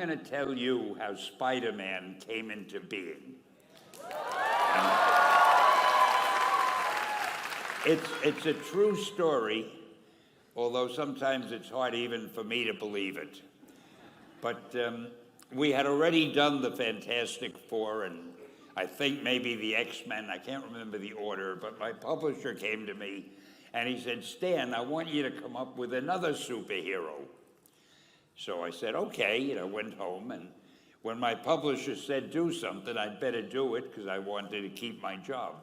going to tell you how Spider-Man came into being. It's a true story, although sometimes it's hard even for me to believe it. But we had already done the Fantastic Four, and I think maybe the X-Men, I can't remember the order, but my publisher came to me and he said, Stan, I want you to come up with another superhero. So I said, okay, went home, and when my publisher said do something, I'd better do it because I wanted to keep my job.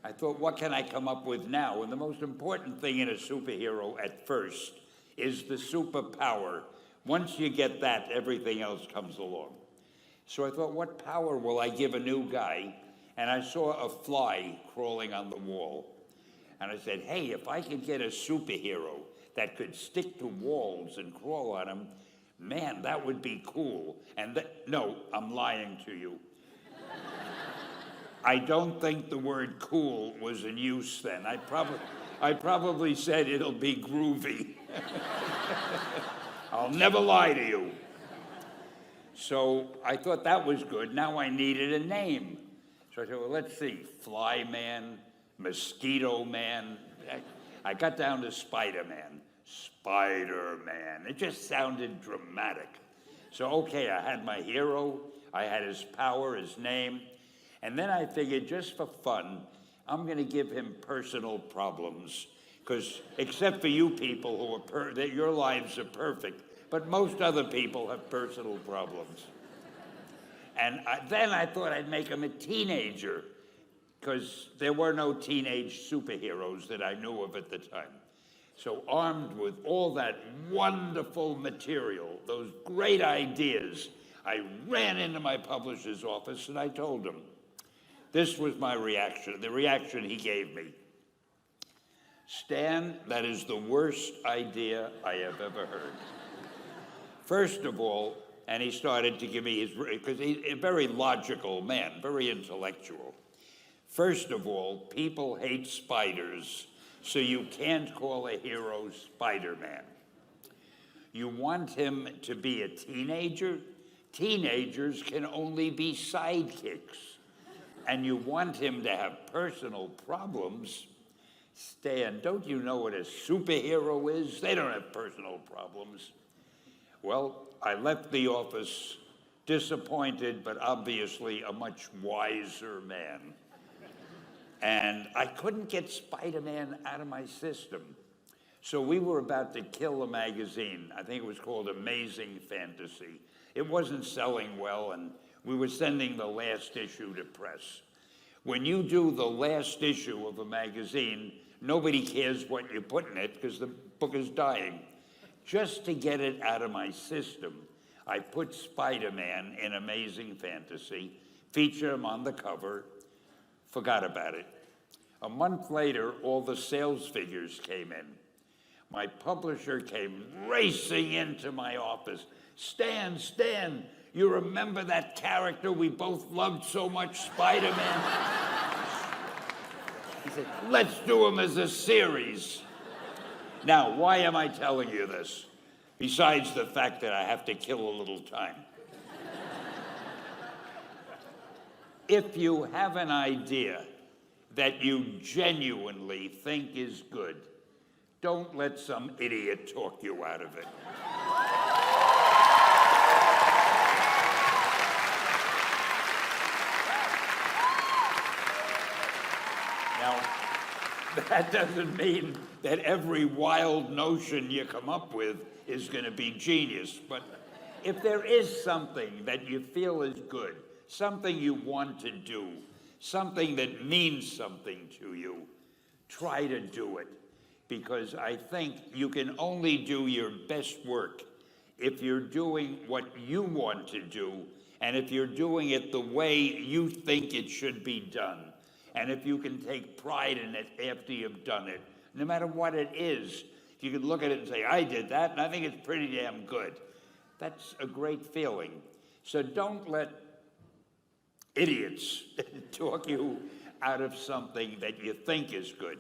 I thought, what can I come up with now? And the most important thing in a superhero at first is the superpower. Once you get that, everything else comes along. So I thought, what power will I give a new guy? And I saw a fly crawling on the wall. And I said, hey, if I could get a superhero that could stick to walls and crawl on them, man, that would be cool. And no, I'm lying to you. I don't think the word cool was in use then. I probably said it'll be groovy. I'll never lie to you. So I thought that was good. Now I needed a name. So I said, well, let's see, Fly Man, Mosquito Man. I got down to Spider-Man. Spider-Man. It just sounded dramatic. So, okay, I had my hero. I had his power, his name. And then I figured, just for fun, I'm going to give him personal problems. Because except for you people that your lives are perfect, but most other people have personal problems. And then I thought I'd make him a teenager, because there were no teenage superheroes that I knew of at the time. So armed with all that wonderful material, those great ideas, I ran into my publisher's office and I told him. This was my reaction, the reaction he gave me. Stan, that is the worst idea I have ever heard. First of all, and he started to give me because he's a very logical man, very intellectual. First of all, people hate spiders, so you can't call a hero Spider-Man. You want him to be a teenager? Teenagers can only be sidekicks. And you want him to have personal problems? Stan, don't you know what a superhero is? They don't have personal problems. Well, I left the office disappointed, but obviously a much wiser man. And I couldn't get Spider-Man out of my system. So we were about to kill a magazine. I think it was called Amazing Fantasy. It wasn't selling well, and we were sending the last issue to press. When you do the last issue of a magazine, nobody cares what you put in it because the book is dying. Just to get it out of my system, I put Spider-Man in Amazing Fantasy, featured him on the cover, forgot about it. A month later, all the sales figures came in. My publisher came racing into my office. Stan, you remember that character we both loved so much, Spider-Man? He said, let's do him as a series. Now, why am I telling you this? Besides the fact that I have to kill a little time. If you have an idea that you genuinely think is good, don't let some idiot talk you out of it. Now, that doesn't mean that every wild notion you come up with is going to be genius, but if there is something that you feel is good, something you want to do, something that means something to you, try to do it. Because I think you can only do your best work if you're doing what you want to do, and if you're doing it the way you think it should be done. And if you can take pride in it after you've done it, no matter what it is, you can look at it and say, I did that, and I think it's pretty damn good. That's a great feeling. So don't let idiots talk you out of something that you think is good.